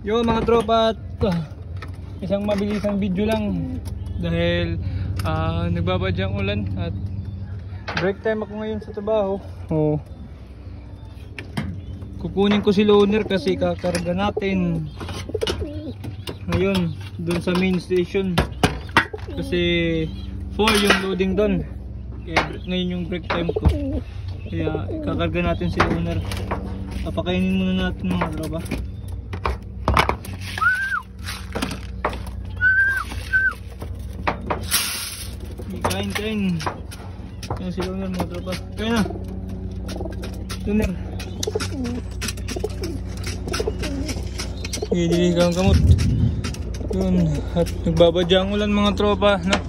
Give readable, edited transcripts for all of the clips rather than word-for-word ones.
Yo mga tropa, isang mabilisang video lang dahil nagbabadya ang ulan at break time ako ngayon sa trabaho. Kukunin ko si loaner kasi kakarga natin ngayon dun sa main station kasi 4 yung loading dun. Ngayon yung break time ko, kaya kakarga natin si loaner. Papakainin muna natin mga tropa. Kain. Yan si loaner mga tropa. Kain na loaner. Hindi kang kamot yun. At nagbabadya ang ulan mga tropa, no?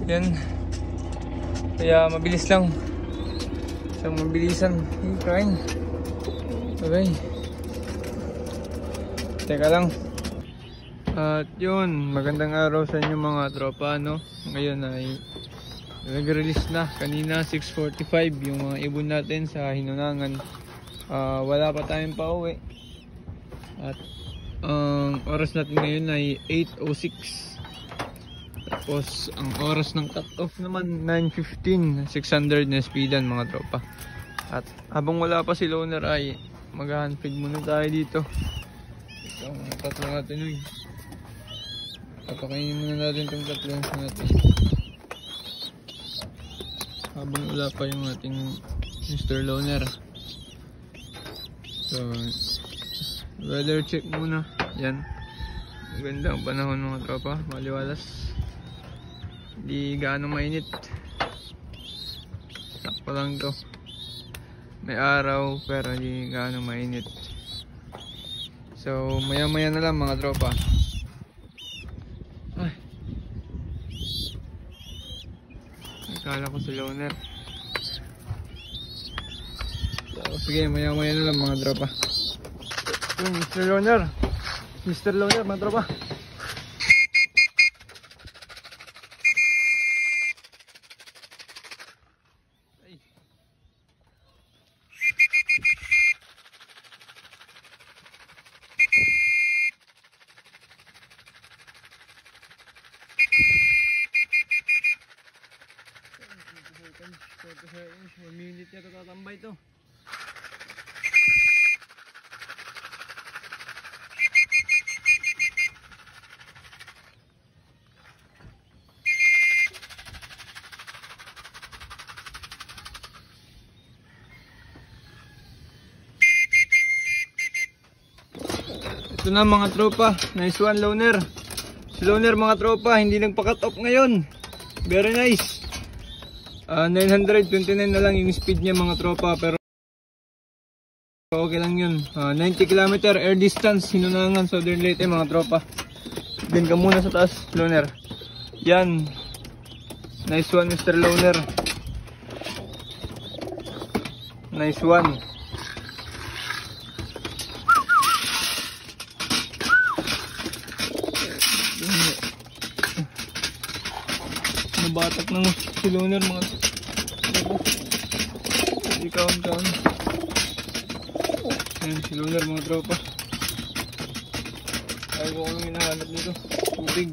Yan, kaya mabilis lang, isang mabilisan. Kain. Okay, teka lang. At yun, magandang araw sa inyo mga tropa, no? Ngayon ay nag-release na kanina 6:45 yung mga ibon natin sa Hinunangan. Wala pa tayong pauwi at ang oras natin ngayon ay 8:06. Tapos ang oras ng cut off naman 9:15, 600 na speedan mga tropa. At habang wala pa si loaner ay mag-hand feed muna tayo dito. Ito ang tatlo natin, uy. Papakainin muna natin itong tatlo natin habang wala pa yung ating Mr. Loaner. So weather check muna. Yan, maganda ang panahon mga tropa, maliwalas, hindi gaano mainit, sakto lang to. May araw pero hindi gaano mainit. So maya maya na lang mga tropa. Akala ko si loaner. So, sige, maya maya na lang mga tropa. Yung Mr. Loaner, mga tropa. Minute niya tatambay to. Ito na mga tropa, nice one loaner. Si loaner mga tropa hindi nagpa-cut off ngayon. Very nice. 929 na lang yung speed niya mga tropa, pero okay lang yun. 90 km air distance, Hinunangan, Southern Leyte mga tropa. Din ka muna sa taas loaner. Yan, nice one Mr. Loaner, nice one. Nabatak ng si loaner mga tropa. Kawan. Ayan si loaner mga tropa. Ayaw ko kung hinahanap nito, tubig.